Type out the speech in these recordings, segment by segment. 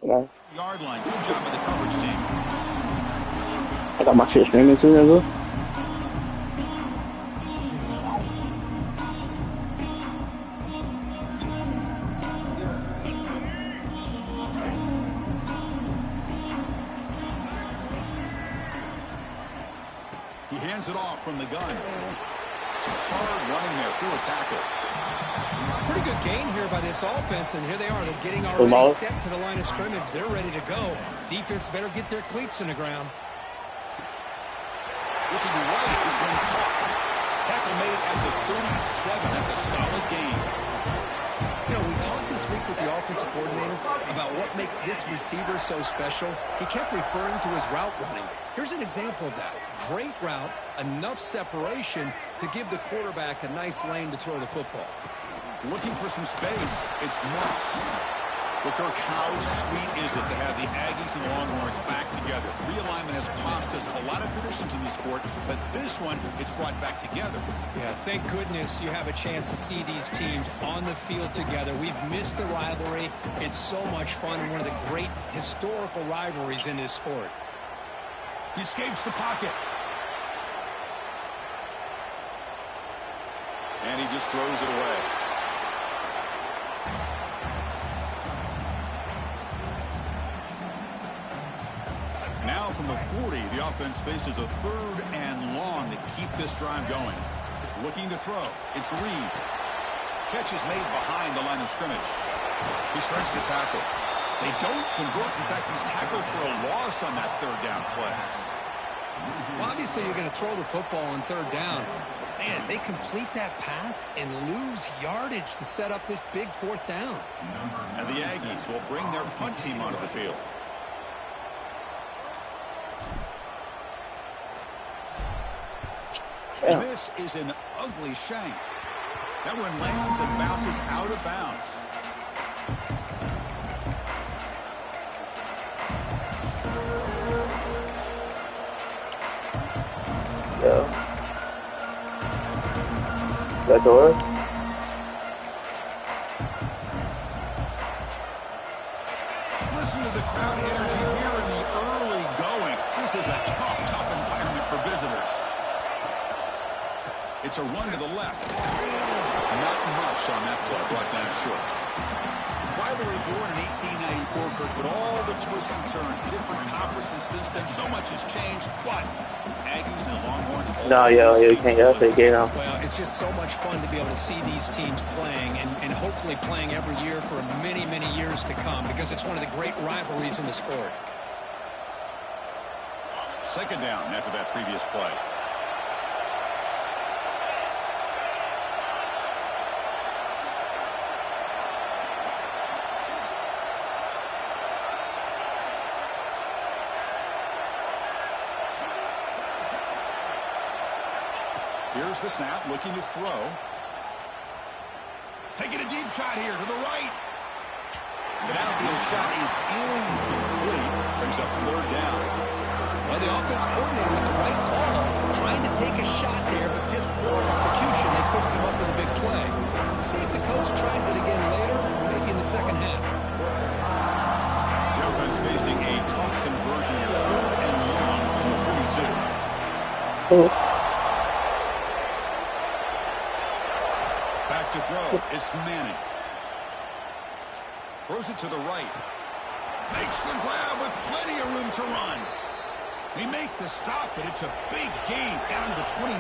Yeah. Yard line. Good job of the coverage team. I got my shit streaming too, nigga. He hands it off from the gun. Some hard running there through a tackle. Pretty good gain here by this offense, and here they are. They're getting already set to the line of scrimmage. They're ready to go. Defense better get their cleats in the ground. Looking right, this one caught. Tackle made at the 37. That's a solid gain. You know, we talked this week with the offensive coordinator about what makes this receiver so special. He kept referring to his route running. Here's an example of that. Great route, enough separation to give the quarterback a nice lane to throw the football. Looking for some space. It's Moss. Well, Kirk, how sweet is it to have the Aggies and Longhorns back together? Realignment has cost us a lot of traditions in the sport, but this one, it's brought back together. Yeah, thank goodness you have a chance to see these teams on the field together. We've missed the rivalry. It's so much fun and one of the great historical rivalries in this sport. He escapes the pocket. And he just throws it away. Now from the 40, the offense faces a 3rd and long to keep this drive going. Looking to throw. It's Reed. Catch is made behind the line of scrimmage. He shreds the tackle. They don't convert. In fact, he's tackled for a loss on that 3rd down play. Well, obviously, you're going to throw the football on 3rd down. Man, they complete that pass and lose yardage to set up this big 4th down. And the Aggies will bring their punt team onto the field. Yeah. This is an ugly shank. That one lands and bounces out of bounds. Yeah. That's all. Listen to the crowd energy here in the early going. This is a tough environment for visitors. It's a run to the left. Not much on that play, brought down short. Rivalry born in 1894, Kirk, but all the twists and turns, the different conferences since then, so much has changed, but the Aggies and Longhorns... No, yo, you can't get us a game now. Well, it's just so much fun to be able to see these teams playing and hopefully playing every year for many, many years to come because it's one of the great rivalries in the sport. 2nd down after that previous play. Here's the snap, looking to throw. Taking a deep shot here to the right. The downfield shot is incomplete. Brings up 3rd down. Well, the offense coordinator with the right call, trying to take a shot there, but just poor execution. They couldn't come up with a big play. See if the coach tries it again later, maybe in the 2nd half. The offense facing a tough conversion here. 3rd and long on the 42. Oh. Back to throw. It's Manning. Throws it to the right. Makes the grab with plenty of room to run. They make the stop, but it's a big gain down to the 29.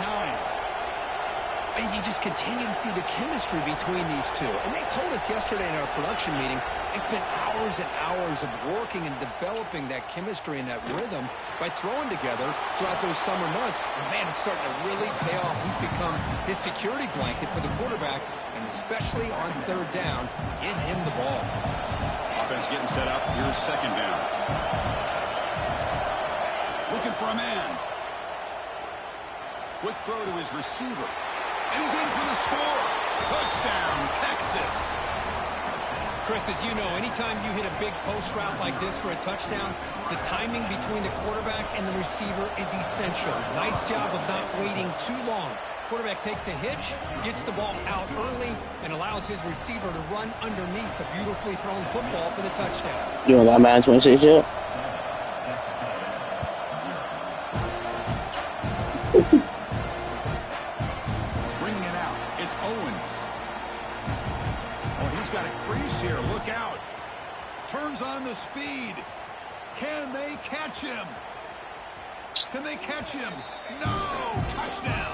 And you just continue to see the chemistry between these two. And they told us yesterday in our production meeting, they spent hours and hours of working and developing that chemistry and that rhythm by throwing together throughout those summer months. And, man, it's starting to really pay off. He's become his security blanket for the quarterback, and especially on 3rd down, give him the ball. Offense getting set up. Here's 2nd down. Looking for a man. Quick throw to his receiver. And he's in for the score. Touchdown, Texas. Chris, as you know, anytime you hit a big post route like this for a touchdown, the timing between the quarterback and the receiver is essential. Nice job of not waiting too long. Quarterback takes a hitch, gets the ball out early, and allows his receiver to run underneath the beautifully thrown football for the touchdown. You don't got Madden 26 yet? Bringing it out. It's Owens. Oh, he's got a crease here. Look out. Turns on the speed. Can they catch him? Can they catch him? No! Touchdown!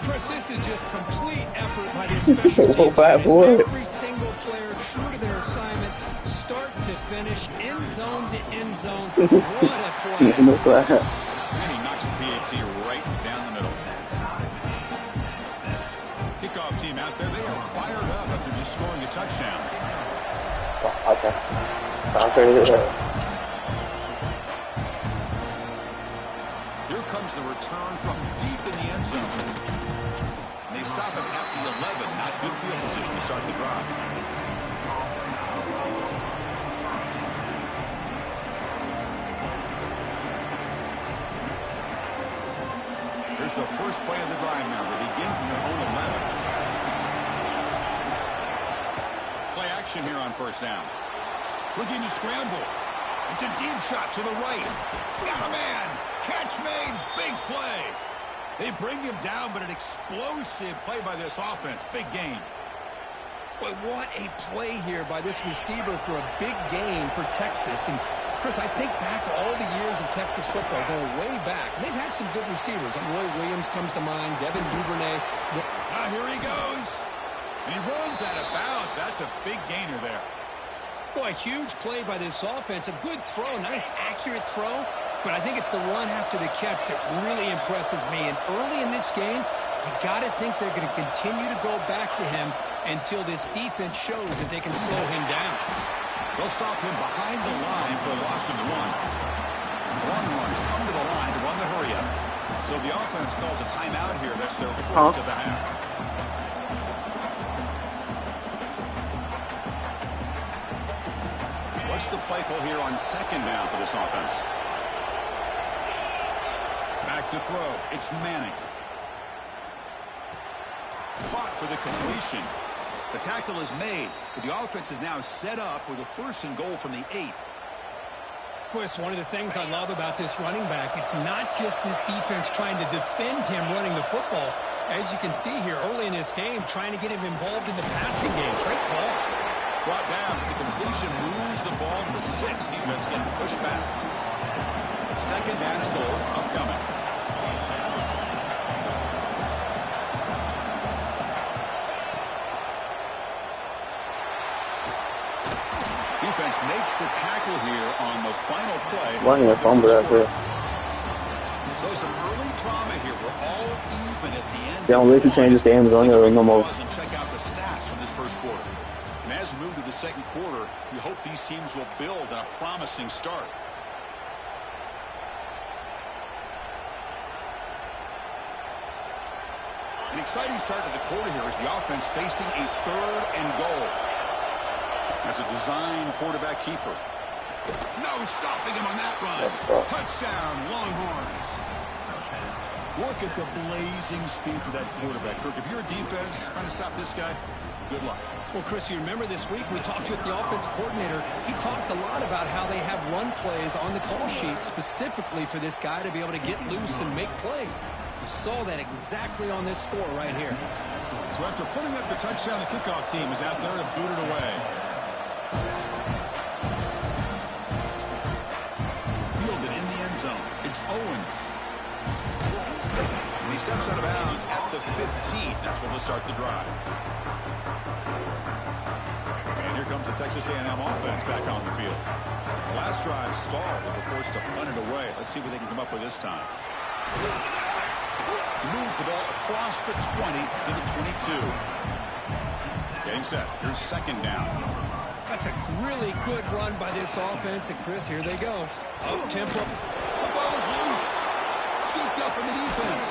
Chris, this is just complete effort by this special teams. Every single player true to their assignment, start to finish, end zone to end zone. What a play. And he knocks the PAT right down the middle. Kickoff team out there, they are fired up after just scoring a touchdown. I'll take it. Here comes the return from deep in the end zone. And they stop him at the 11. Not good field position to start the drive. Here's the first play of the drive now. They begin from their own 11. Play action here on first down. Looking to scramble. It's a deep shot to the right. Got a man. Catch made. Big play. They bring him down, but an explosive play by this offense. Big gain. Boy, what a play here by this receiver for a big gain for Texas. And Chris, I think back all the years of Texas football, going way back. They've had some good receivers. Roy Williams comes to mind, Devin Duvernay. Now here he goes. And he runs out of bounds. That's a big gainer there. Boy, huge play by this offense. A good throw, nice accurate throw. But I think it's the run after the catch that really impresses me. And early in this game, you got to think they're going to continue to go back to him until this defense shows that they can slow him down. They'll stop him behind the line for a loss of 1. Longhorns come to the line to run the hurry up. So the offense calls a timeout here. That's their first of the half. What's the play call here on second down for this offense? Back to throw. It's Manning. Caught for the completion. The tackle is made, but the offense is now set up with a 1st and goal from the 8. Chris, one of the things I love about this running back, it's not just this defense trying to defend him running the football. As you can see here early in this game, trying to get him involved in the passing game. Great call. Brought down, but the completion moves the ball to the 6. Defense getting pushed back. 2nd down and goal upcoming. Defense makes the tackle here on the final play. Running a fumble out there. So some early trauma here. We're all even at the end. They don't let you change this game on here no more. And check out the stats from this first quarter. And as we move to the second quarter, we hope these teams will build on a promising start. An exciting start to the quarter here as the offense facing a 3rd and goal. As a design quarterback keeper. No stopping him on that run. Touchdown, Longhorns. Look at the blazing speed for that quarterback. Kirk, if you're a defense trying to stop this guy, good luck. Well, Chris, you remember this week we talked with the offensive coordinator. He talked a lot about how they have run plays on the call sheet specifically for this guy to be able to get loose and make plays. You saw that exactly on this score right here. So after putting up the touchdown, the kickoff team is out there to boot it away. Fielded in the end zone. It's Owens. And he steps out of bounds at the 15. That's when we'll start the drive. And here comes the Texas A&M offense back on the field. The last drive stalled. They were forced to punt it away. Let's see what they can come up with this time. He moves the ball across the 20 to the 22. Getting set. Here's 2nd down. That's a really good run by this offense. And, Chris, here they go. Up tempo. The ball is loose. Scooped up in the defense.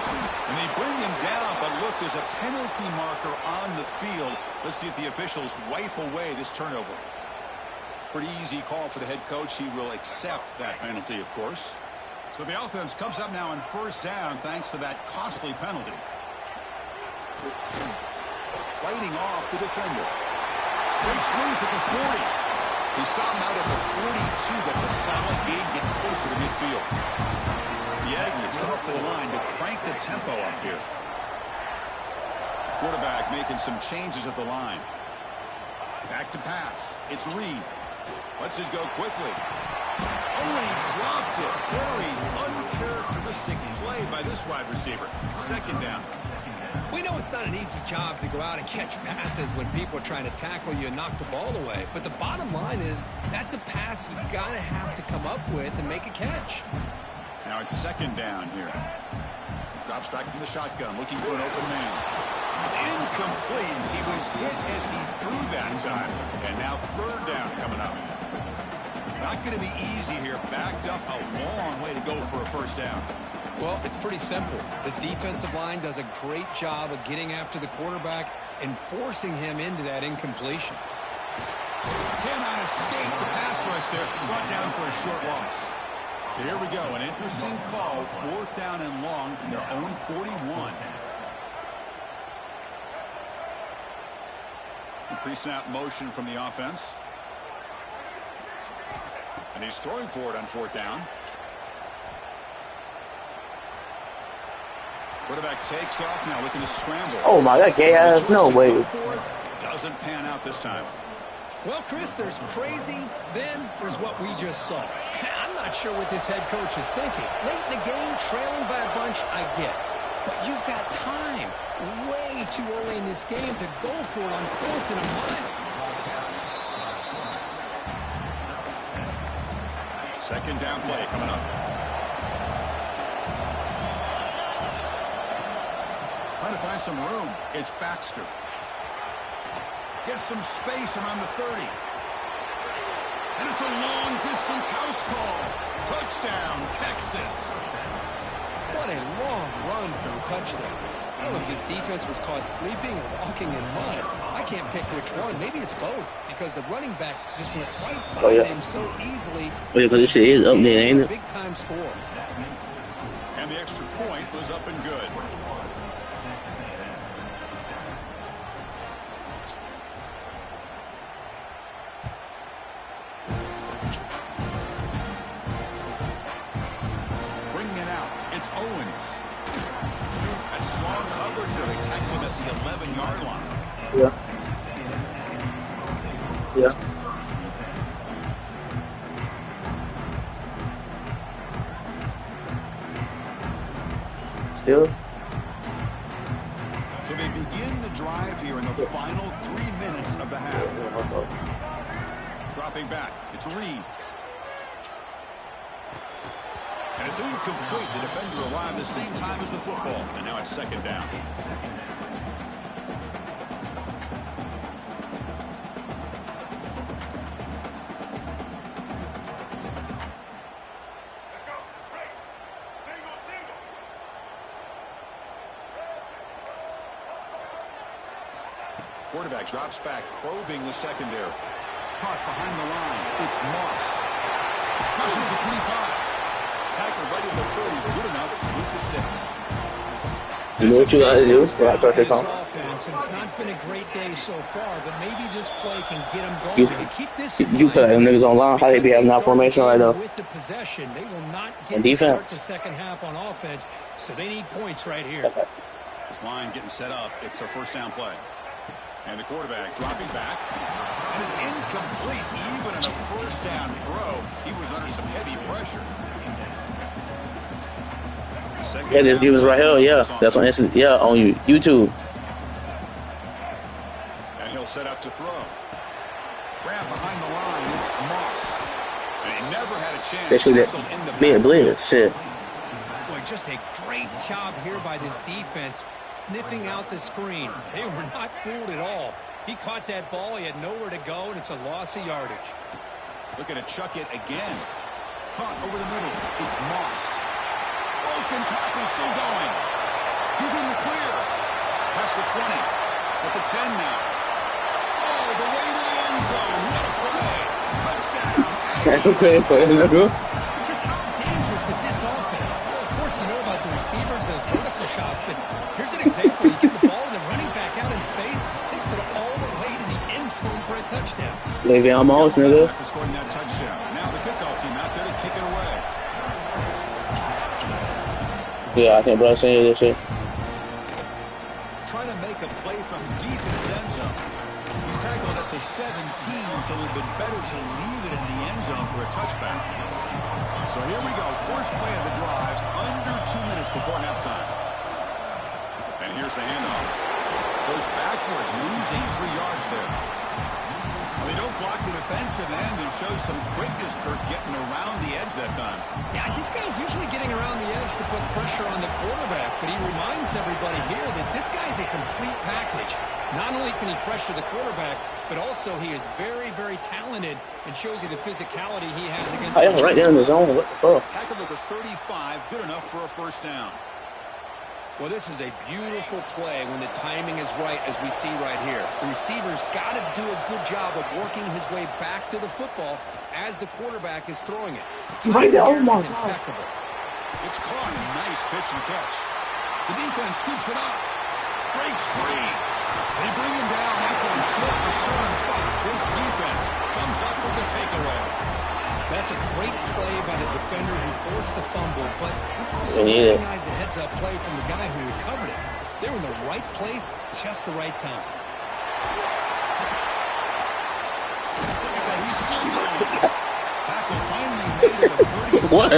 And they bring him down, but look, there's a penalty marker on the field. Let's see if the officials wipe away this turnover. Pretty easy call for the head coach. He will accept that penalty, of course. So the offense comes up now on first down thanks to that costly penalty. Fighting off the defender. Great swings at the 40. He stopped him out at the 42. That's a solid gain, getting closer to midfield. The Aggies come up to the line to crank the tempo up here. Quarterback making some changes at the line. Back to pass. It's Reed. Lets it go quickly. Oh, he dropped it. Very uncharacteristic play by this wide receiver. Second down. We know it's not an easy job to go out and catch passes when people are trying to tackle you and knock the ball away. But the bottom line is that's a pass you got to have to come up with and make a catch. Now it's second down here. Drops back from the shotgun, looking for an open man. It's incomplete. He was hit as he threw that time. And now third down coming up. Not going to be easy here. Backed up a long way to go for a first down. Well, it's pretty simple. The defensive line does a great job of getting after the quarterback and forcing him into that incompletion. Cannot escape the pass rush there. Brought down for a short loss. So here we go. An interesting call. Fourth down and long from their own 41. Pre-snap motion from the offense. And he's throwing for it on fourth down. Quarterback takes off now, looking to scramble. Oh my, that gay ass, no way. Doesn't pan out this time. Well, Chris, there's crazy, then there's what we just saw. I'm not sure what this head coach is thinking. Late in the game, trailing by a bunch, I get. But you've got time, way too early in this game to go for it on fourth and a mile. Second down play coming up. Trying to find some room. It's Baxter. Gets some space around the 30. And it's a long-distance house call. Touchdown, Texas. What a long run for a touchdown. I don't know if his defense was caught sleeping or walking in mud. I can't pick which one. Maybe it's both, because the running back just went right by them so easily. Oh, yeah, because this shit is up there, ain't it? Big-time score. And the extra point was up and good. It's Owens. That strong coverage there. They tackle him at the 11-yard line. Yeah. Yeah. Still. So they begin the drive here in the final 3 minutes of the half. Dropping back. It's Reed. And it's incomplete. The defender arrived the same time as the football. And now it's second down. Quarterback drops back, probing the secondary. Caught behind the line. It's Moss. Crosses the 25. Tackle right at the 30, good enough to beat the sticks. You know what you gotta do? Offense, and it's not been a great day so far, but maybe this play can get them going and keep this. You put them niggas online. How they be having that formation right now? With the possession, they will not get defense. To start the second half on offense, so they need points right here. This line getting set up. It's a first down play. And the quarterback dropping back. And it's incomplete. Even in a first down throw, he was under some heavy pressure. Yeah, this dude was right here. Yeah, that's on Instagram. Yeah, on YouTube. And he'll set up to throw. Grab behind the line. It's Moss. And he never had a chance. They should have been blitz. Shit. Boy, just a great job here by this defense, sniffing out the screen. They were not fooled at all. He caught that ball. He had nowhere to go, and it's a loss of yardage. Looking to chuck it again. Caught over the middle. It's Moss. Broken tackle still going. He's in the clear. Past the 20. At the 10 now. All the way to the end zone. What a play. Touchdown. Okay, Because how dangerous is this offense? Well, of course, you know about the receivers, those vertical shots, but here's an example. You give the ball to the running back out in space, takes it all the way to the end zone for a touchdown. Maybe I'm almost, nigga. Scoring that touchdown. Now the kickoff team out there to kick it away. Yeah, I think Bryce saying this shit. Trying to make a play from deep in his end zone. He's tackled at the 17, so it would have been better to leave it in the end zone for a touchback. So here we go. First play of the drive, under 2 minutes before halftime. And here's the handoff. Goes backwards, losing 3 yards there. Well, they don't block the defensive end and show some quickness, Kirk, getting around the edge that time. Yeah, this guy's usually getting around the edge to put pressure on the quarterback, but he reminds everybody here that this guy's a complete package. Not only can he pressure the quarterback, but also he is very, very talented and shows you the physicality he has against I am right there in the zone. What the fuck? Tackled at the 35, good enough for a first down. Well, this is a beautiful play when the timing is right, as we see right here. The receiver's got to do a good job of working his way back to the football as the quarterback is throwing it. Right there, oh my God. Impeccable. It's caught. A nice pitch and catch. The defense scoops it up. Breaks free. They bring him down after a short return, but this defense comes up with the takeaway. That's a great play by the defender who forced the fumble, but let's also recognize the heads-up play from the guy who recovered it. They're in the right place, just the right time. Look at that, he's still going. Tackle finally made it a 36. What?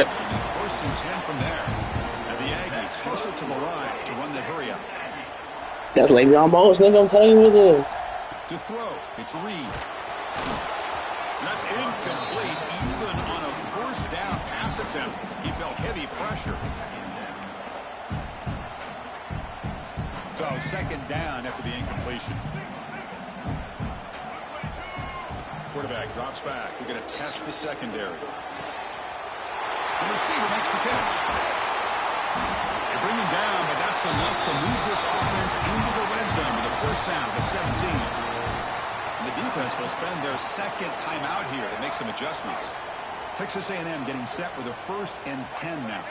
First and 10 from there. And the Aggies closer to the line to run the hurry up. That's like almost, nigga. I'm telling you what it is. To throw, it's Reed. That's incomplete. Even on a first down pass attempt, he felt heavy pressure. So second down after the incompletion. Quarterback drops back. We're going to test the secondary. The receiver makes the catch. They bring him down, but that's enough to move this offense into the red zone with a first down to 17. And the defense will spend their second timeout here to make some adjustments. Texas A&M getting set with a 1st and 10 now.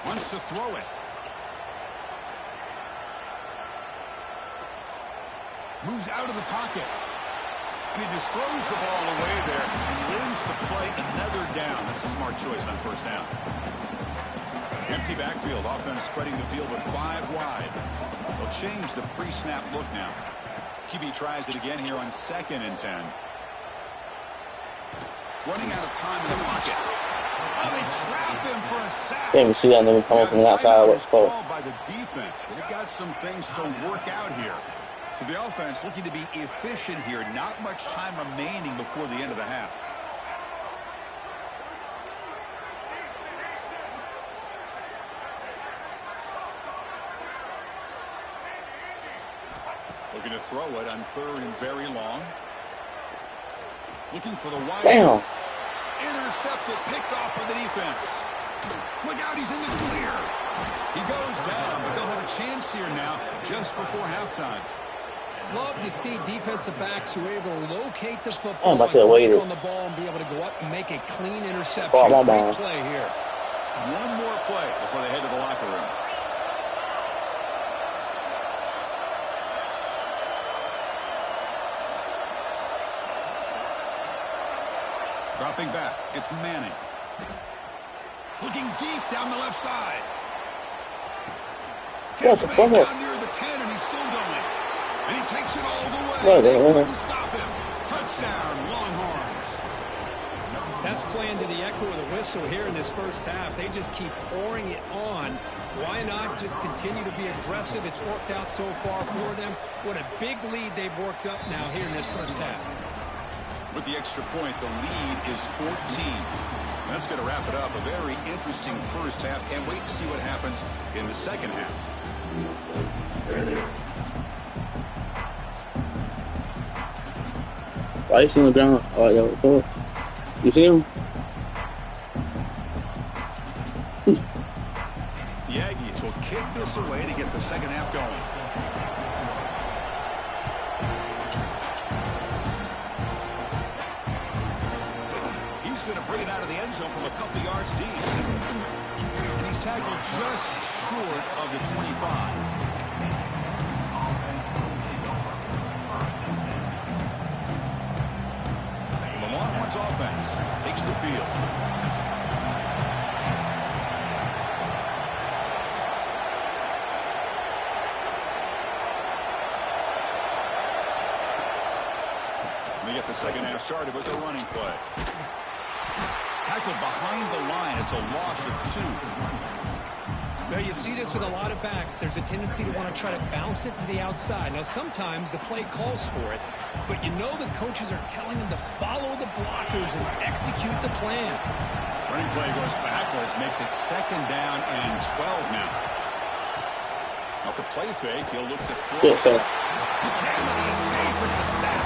Wants to throw it. Moves out of the pocket. And he just throws the ball away there and lives to play another down. That's a smart choice on first down. Empty backfield. Offense spreading the field with 5 wide. They'll change the pre-snap look now. QB tries it again here on 2nd and 10. Running out of time in the pocket. Oh, they trap him for a sack. Can't even see that nigga coming from the outside. What's called? By the defense. They've got some things to work out here. So the offense looking to be efficient here. Not much time remaining before the end of the half. Looking to throw it on 3rd and very long. Looking for the wide. Damn. Intercepted, picked off by the defense. Look out, he's in the clear. He goes down, but they'll have a chance here now just before halftime. Love to see defensive backs who are able to locate the football, I should have waited on the ball, and be able to go up and make a clean interception. Oh, my Great bad. play here. One more play before they head to the locker room. Dropping back, it's Manning. Looking deep down the left side. What's the Catch fuck made up? down near the 10, and he's still going. And he takes it all the way. Right, They right, right. couldn't stop him. Touchdown, Longhorns. That's playing to the echo of the whistle here in this first half. They just keep pouring it on. Why not just continue to be aggressive? It's worked out so far for them. What a big lead they've worked up now here in this first half. With the extra point, the lead is 14. That's going to wrap it up. A very interesting first half. Can't wait to see what happens in the second half. Why is he on the ground? Oh, yo, go. You see him? The Aggies will kick this pass away to get the second half going. He's going to bring it out of the end zone from a couple yards deep. And he's tackled just short of the 25. Offense takes the field. We get the second half started with a running play. Tackled behind the line. It's a loss of 2. Now, you see this with a lot of backs. There's a tendency to want to try to bounce it to the outside. Now, sometimes the play calls for it, but you know the coaches are telling them to follow the blockers and execute the plan. Running play goes backwards, makes it second down and 12 now. Off the play fake, he'll look to throw. Yeah, so. He can't escape. It's a sack.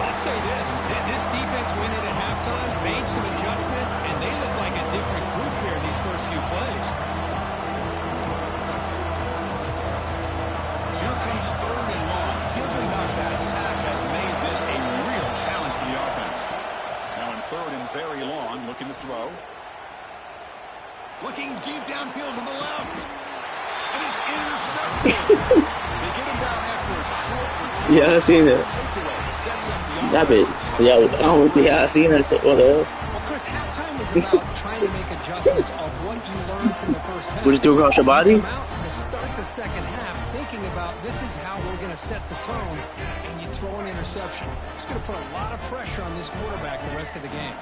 I'll say this defense went in at halftime, made some adjustments, and they look like a different group here in these first few plays. Here comes 3rd and long. Giving up that sack has made this a real challenge for the offense. Now in 3rd and very long, looking to throw. Looking deep downfield to the left. And he's intercepted. They get him down after a short return. Yeah, I seen it. That bit. Yeah, I seen it. What the hell? Well, Chris, halftime is about trying to make adjustments of what you learned from the first half. Would you do across your body? Come out to start the second half thinking about this is how we're going to set the tone, and you throw an interception. It's going to put a lot of pressure on this quarterback the rest of the game.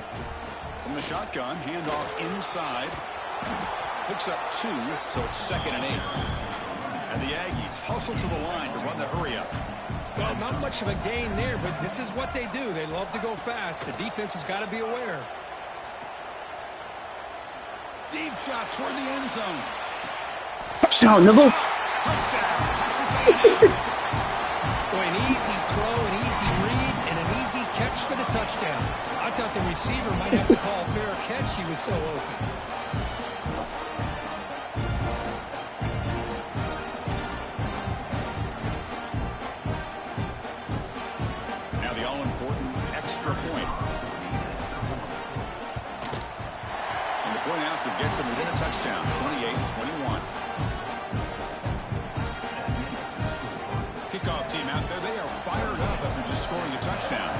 From the shotgun, handoff inside. Picks up 2, so it's 2nd and 8. And the Aggies hustle to the line to run the hurry-up. Well, not much of a gain there, but this is what they do. They love to go fast. The defense has got to be aware. Deep shot toward the end zone. Touchdown, nigga. Touchdown, Texas A&M. Boy, an easy throw, an easy read, and an easy catch for the touchdown. I thought the receiver might have to call a fair catch. He was so open. Point. And the point after gets them within a touchdown, 28-21. Kickoff team out there, they are fired up after just scoring a touchdown.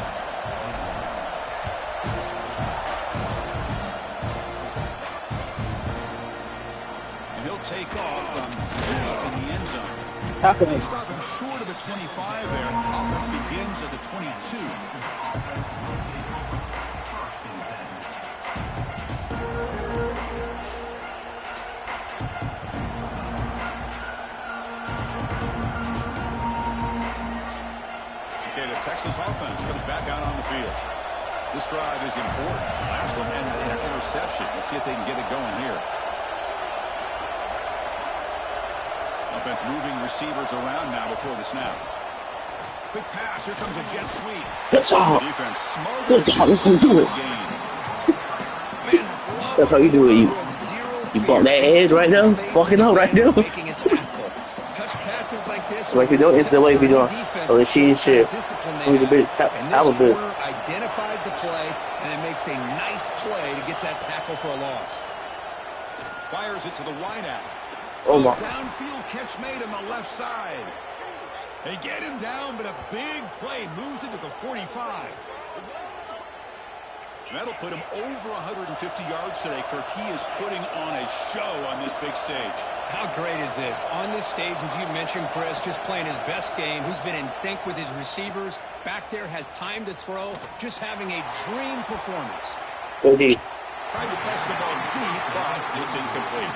And he'll take off from in the end zone. They stop him short of the 25 there. Offense begins at the 22. Okay, the Texas offense comes back out on the field. This drive is important. The last one ended in an interception. Let's see if they can get it going here. Offense moving receivers around now before the snap. Quick pass. Here comes a jet sweep. That's all. Defense smart. That's how he's going to do it. That's how you do it. You bump that edge right now. Fucking up right now. Like you don't instant way if you doing or the cheese shit. And this corner identifies the play and it makes a nice play to get that tackle for a loss. Fires it to the wideout. Oh my. Downfield catch made on the left side. They get him down, but a big play moves into the 45. That'll put him over 150 yards today, Kirk. He is putting on a show on this big stage. How great is this? On this stage, as you mentioned, Chris, just playing his best game. He's been in sync with his receivers. Back there, has time to throw. Just having a dream performance. Indeed. Tried to pass the ball deep, but it's incomplete.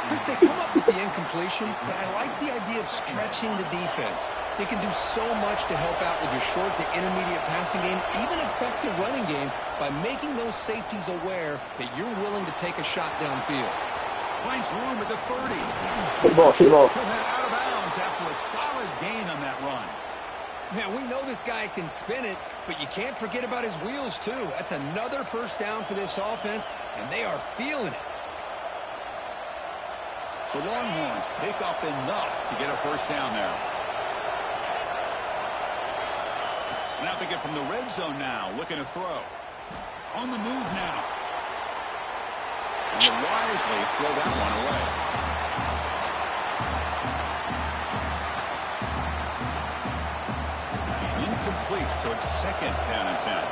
Chris, they come up with the incompletion, but I like the idea of stretching the defense. They can do so much to help out with your short to intermediate passing game, even affect the running game by making those safeties aware that you're willing to take a shot downfield. Finds room at the 30. Football. Put that out of bounds after a solid gain on that run. Man, we know this guy can spin it, but you can't forget about his wheels, too. That's another first down for this offense, and they are feeling it. The Longhorns pick up enough to get a first down there. Snapping it from the red zone now, looking to throw. On the move now. And they wisely throw that one away. Incomplete, so it's second down and 10.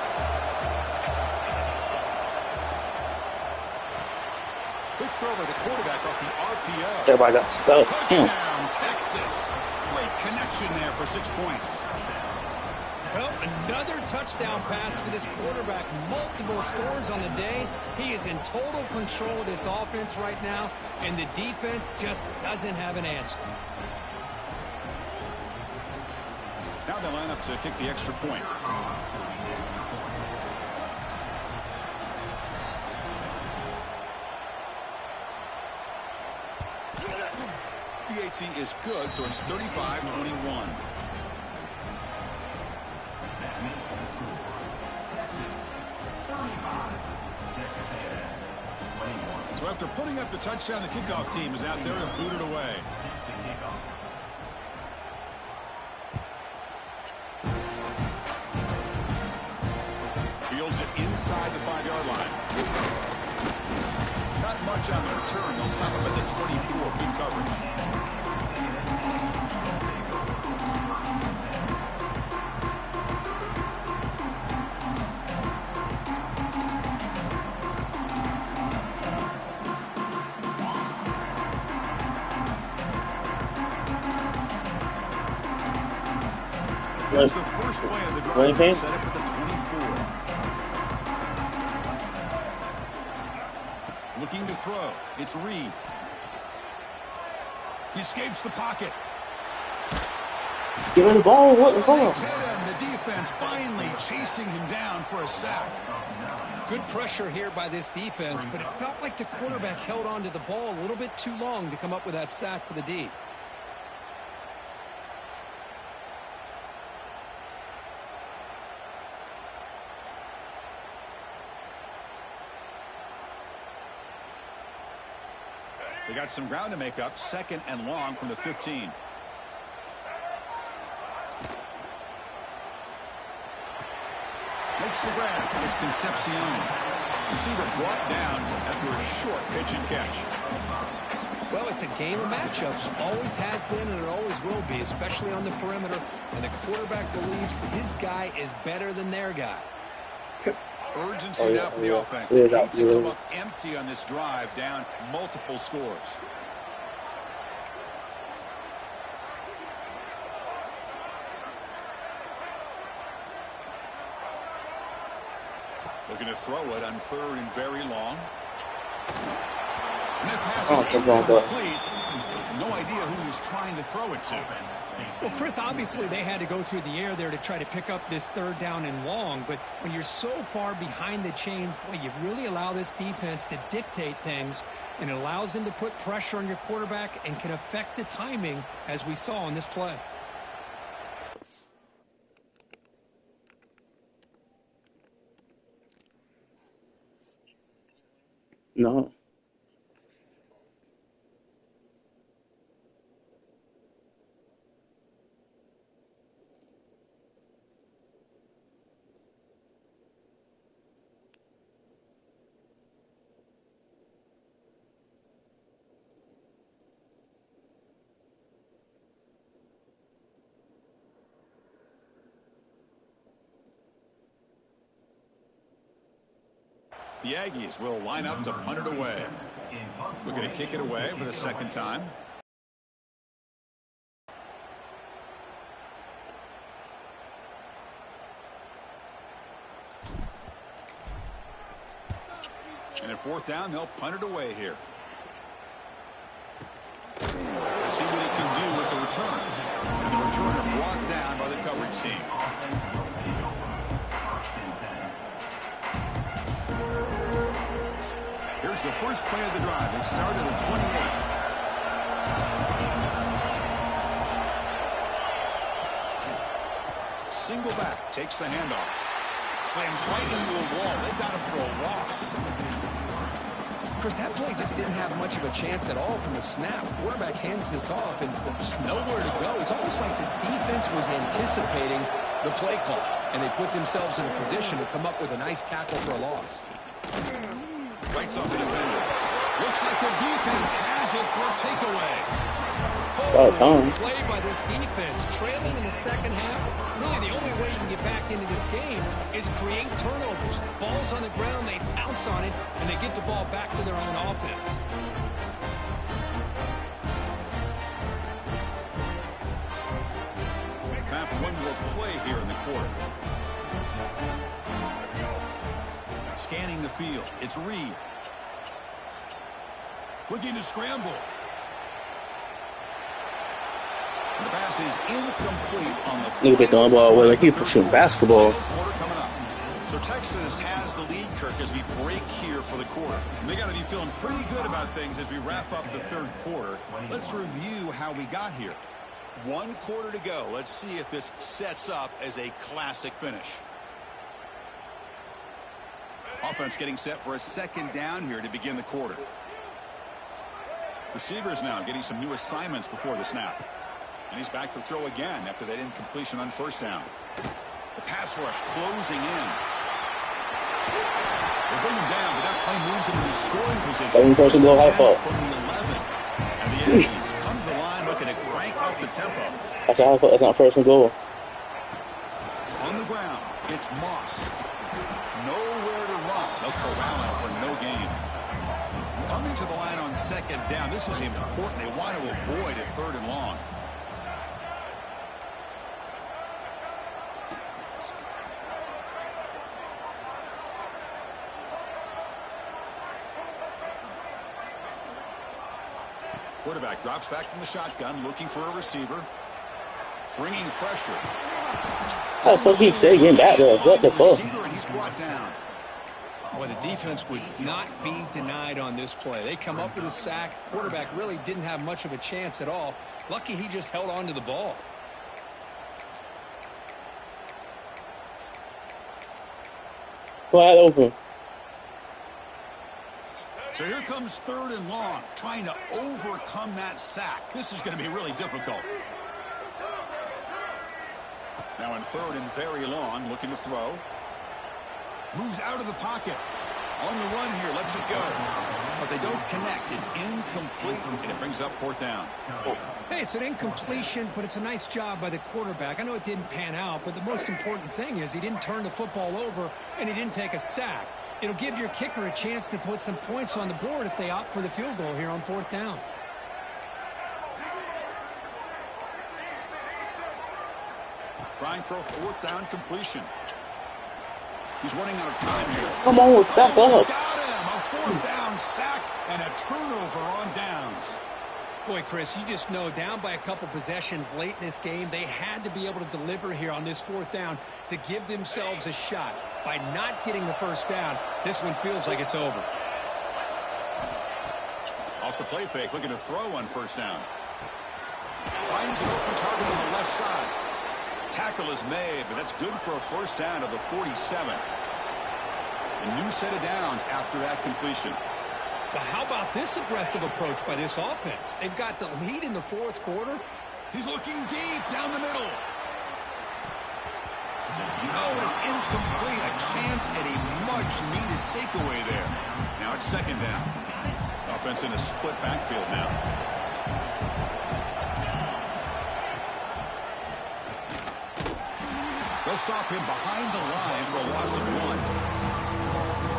Quick throw by the quarterback off the RPO. Everybody got stuck. Touchdown, Texas. Great connection there for 6 points. Well, another touchdown pass for this quarterback. Multiple scores on the day. He is in total control of this offense right now, and the defense just doesn't have an answer. Now they line up to kick the extra point. PAT is good, so it's 35-21. So after putting up the touchdown, the kickoff team is out there to boot it away. Fields it inside the 5-yard line. Not much on the return. They'll stop up at the 24. Good coverage. Here's the first play of the drive, set up at the 24. Looking to throw. It's Reed. He escapes the pocket. Give him the ball. What the ball? The defense finally chasing him down for a sack. Good pressure here by this defense, but it felt like the quarterback held on to the ball a little bit too long to come up with that sack for the D. They got some ground to make up. Second and long from the 15. Makes the grab. It's Concepcion. Receiver brought down after a short pitch and catch. Well, it's a game of matchups. Always has been and it always will be, especially on the perimeter. And the quarterback believes his guy is better than their guy. Urgency now for the offense. They hate to come up empty on this drive, down multiple scores. Looking to throw it on third and very long. And that pass is incomplete. No idea who he was trying to throw it to. Well, Chris, obviously they had to go through the air there to try to pick up this third down and long, but when you're so far behind the chains, boy, you really allow this defense to dictate things, and it allows them to put pressure on your quarterback and can affect the timing, as we saw on this play. No. The Aggies will line up to punt it away. Looking to kick it away for the second time. And at fourth down, they'll punt it away here. We'll see what he can do with the return. And the returner brought down by the coverage team. Here's the first play of the drive. They start at the 28. Single back, takes the handoff. Slams right into a wall. They got him for a loss. Chris, that play just didn't have much of a chance at all from the snap. Quarterback hands this off, and there's nowhere to go. It's almost like the defense was anticipating the play call, and they put themselves in a position to come up with a nice tackle for a loss. Rights off the defender. Looks like the defense has it for a takeaway. Play by this defense. Trailing in the second half. Really, the only way you can get back into this game is create turnovers. Ball's on the ground, they pounce on it, and they get the ball back to their own offense. Time for one more play here in the quarter. Scanning the field. It's Reed. Looking to scramble. The pass is incomplete on the Nigga been throwing the ball away like he shooting basketball. Coming up. So Texas has the lead, Kirk, as we break here for the quarter. And they got to be feeling pretty good about things as we wrap up the third quarter. Let's review how we got here. 1 quarter to go. Let's see if this sets up as a classic finish. Offense getting set for a second down here to begin the quarter. Receivers now getting some new assignments before the snap. And he's back to throw again after that incompletion on first down. The pass rush closing in. They bring him down, but that play moves him into scoring position. From the 11. And the Yankees come to the line looking to crank up the tempo. That's not first and goal. On the ground, it's Moss. Nowhere to run. They'll corral him for no gain. Coming to the line on second down. This is important. They want to avoid a third and long. Quarterback drops back from the shotgun, looking for a receiver. Bringing pressure. How the fuck he say getting back there? What the fuck? And he's brought down. Well, the defense would not be denied on this play. They come up with a sack. Quarterback really didn't have much of a chance at all. Lucky he just held on to the ball. Wide open. So here comes third and long, trying to overcome that sack. This is going to be really difficult. Now in third and very long, looking to throw. Moves out of the pocket. On the run here, lets it go. But they don't connect. It's incomplete, and it brings up fourth down. Hey, it's an incompletion, but it's a nice job by the quarterback. I know it didn't pan out, but the most important thing is he didn't turn the football over, and he didn't take a sack. It'll give your kicker a chance to put some points on the board if they opt for the field goal here on fourth down. Trying for a fourth down completion. He's running out of time here. Come on, back up. Got him. A fourth down sack and a turnover on downs. Boy, Chris, you just know down by a couple possessions late in this game, they had to be able to deliver here on this fourth down to give themselves a shot. By not getting the first down, this one feels like it's over. Off the play fake, looking to throw on first down. Finds an open target on the left side. Tackle is made, but that's good for a first down to the 47. A new set of downs after that completion. But how about this aggressive approach by this offense? They've got the lead in the fourth quarter. He's looking deep down the middle. Oh, it's incomplete. A chance at a much-needed takeaway there. Now it's second down. Offense in a split backfield now. They'll stop him behind the line for a loss of 1.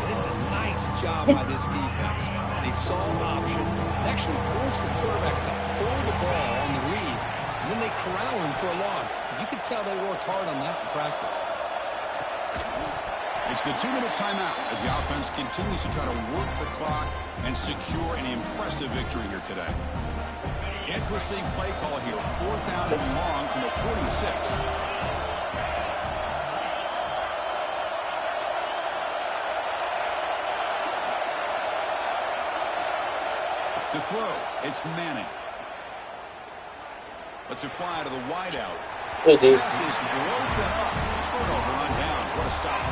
It is a nice job by this defense. They saw option. They actually forced the quarterback to pull the ball on the read, and then they corral him for a loss. You could tell they worked hard on that in practice. It's the 2-minute timeout as the offense continues to try to work the clock and secure an impressive victory here today. Interesting play call here. Fourth down and long from the 46. To throw, it's Manning. Lets it fly to the wideout. Pass is broken up. Turnover on downs. What a stop.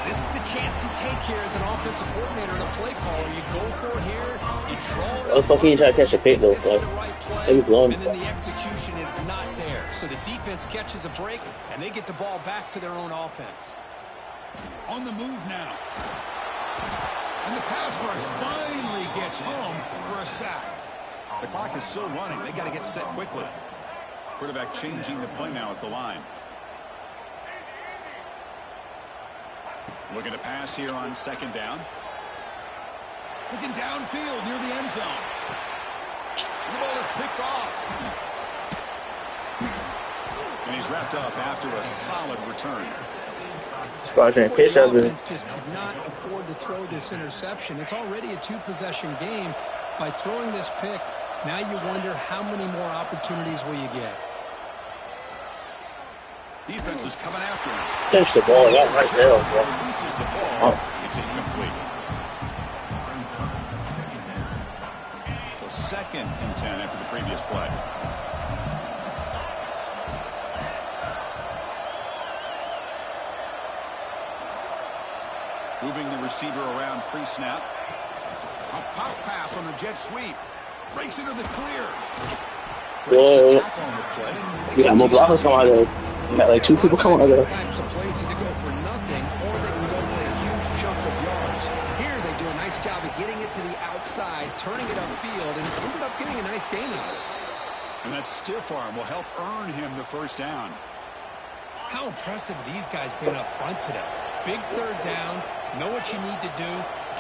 This is the chance you take here as an offensive coordinator and a play caller. You go for it here. You draw it Oh, up. fuck, he trying to catch a pick, though. This is the right play, Maybe blowing. and then the execution is not there. So the defense catches a break, and they get the ball back to their own offense. On the move now. And the pass rush finally gets home for a sack. The clock is still running. They got to get set quickly. Quarterback changing the play now at the line. Looking to pass here on second down. Looking downfield near the end zone. And the ball is picked off. And he's wrapped up after a solid return. Sponsoring pitch of it. Offense just could not afford to throw this interception. It's already a 2-possession game. By throwing this pick, now you wonder how many more opportunities will you get. Defense is coming after him. Catch the ball right there. Releases the ball. It's incomplete. So 2nd and 10 after the previous play. Moving the receiver around pre-snap. A pop pass on the jet sweep. Breaks into the clear. Whoa. Tackle on the play. You got more blockers coming out there. You got like 2 people coming out there. Types of plays either go for nothing or they can go for a huge chunk of yards. Here they do a nice job of getting it to the outside, turning it upfield, and ended up getting a nice gain out of it. And that stiff arm will help earn him the first down. How impressive have these guys been up front today? Big third down, know what you need to do,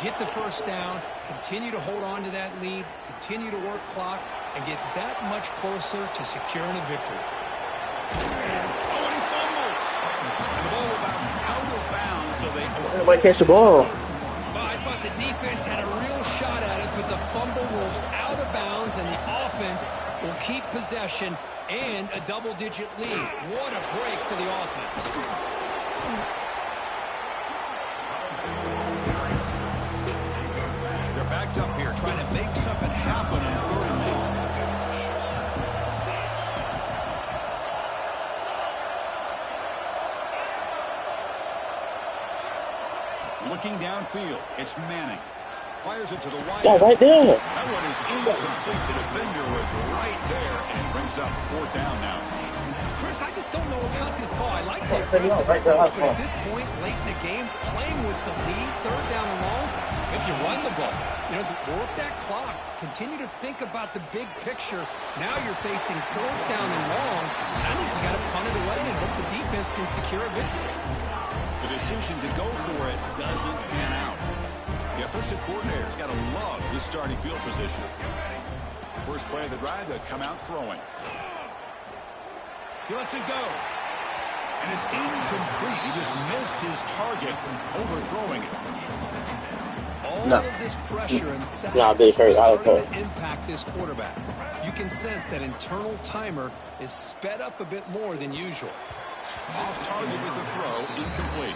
get the first down, continue to hold on to that lead, continue to work clock, and get that much closer to securing a victory. Oh, and he fumbles. And the ball will bounce out of bounds, so they... Nobody catch the ball. Well, I thought the defense had a real shot at it, but the fumble rolls out of bounds, and the offense will keep possession and a double-digit lead. What a break for the offense. They're backed up here, trying to make something happen on 3rd and long. Looking downfield, it's Manning. Fires it to the wide. Oh, right there. That one is incomplete. The defender was right there and brings up 4th down now. Chris, I just don't know about this call. I like the aggressive approach, but at this point, late in the game, playing with the lead, 3rd down and long, maybe you run the ball. You know, work that clock. Continue to think about the big picture. Now you're facing 4th down and long, and I think you got to punt it away and hope the defense can secure a victory. The decision to go for it doesn't pan out. The offensive coordinator's got to love this starting field position. First play of the drive, they'll come out throwing. He lets it go. And it's incomplete. He just missed his target, overthrowing it. All of this pressure and sacks starting to impact this quarterback. You can sense that internal timer is sped up a bit more than usual. Off target with a throw, incomplete.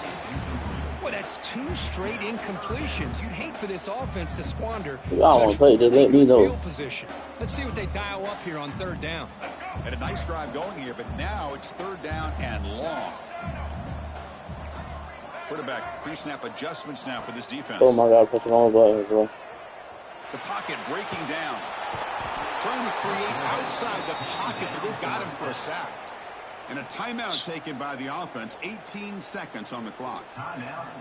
Well, that's 2 straight incompletions. You'd hate for this offense to squander. I don't want to play. Just let me know. Position. Let's see what they dial up here on 3rd down. Had a nice drive going here, but now it's 3rd down and long. Quarterback pre-snap adjustments now for this defense. Oh my God, press the wrong button, bro. The pocket breaking down. Trying to create outside the pocket, but they've got him for a sack. And a timeout taken by the offense. 18 seconds on the clock.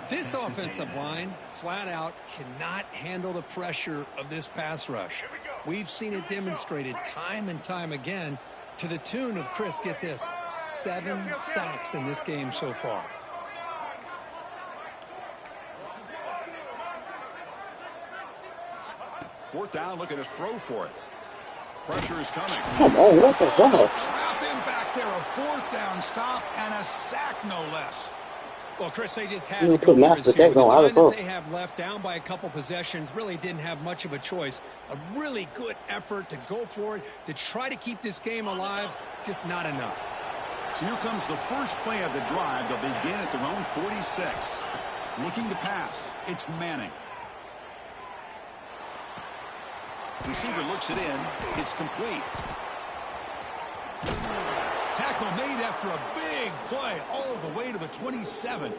This offensive line, flat out, cannot handle the pressure of this pass rush. We've seen it demonstrated time and time again to the tune of, Chris, get this, 7 sacks in this game so far. Fourth down, looking to throw for it. Pressure is coming. Come on, what the fuck? Trap him back there. A 4th down stop and a sack, no less. Well, Chris, they just had You to put go mass for this protect here. on The out time of that they have left down by a couple possessions really didn't have much of a choice. A really good effort to go for it, to try to keep this game alive, just not enough. So here comes the first play of the drive. They'll begin at their own 46. Looking to pass. It's Manning. Receiver looks it in. It's complete. Tackle made after a big play all the way to the 27.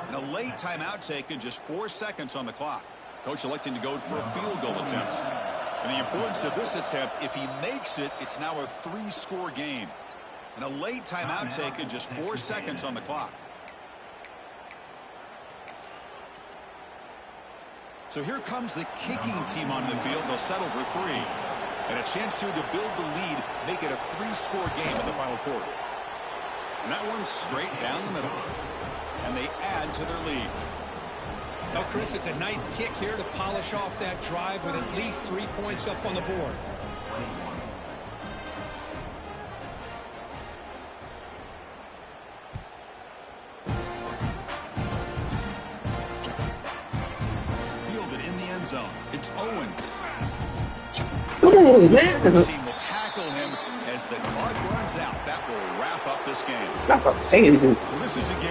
And a late timeout taken, just 4 seconds on the clock. Coach electing to go for a field goal attempt. And the importance of this attempt, if he makes it, it's now a 3-score game. And a late timeout taken, just 4 seconds on the clock. So here comes the kicking team on the field. They'll settle for 3. And a chance here to build the lead, make it a 3-score game in the final quarter. And that one's straight down the middle. And they add to their lead. Well, Chris, it's a nice kick here to polish off that drive with at least 3 points up on the board. Fielded in the end zone. It's Owens. Oh, man. The team will tackle him as the clock runs out. That will wrap up this game. I'm not saying anything. This is a game.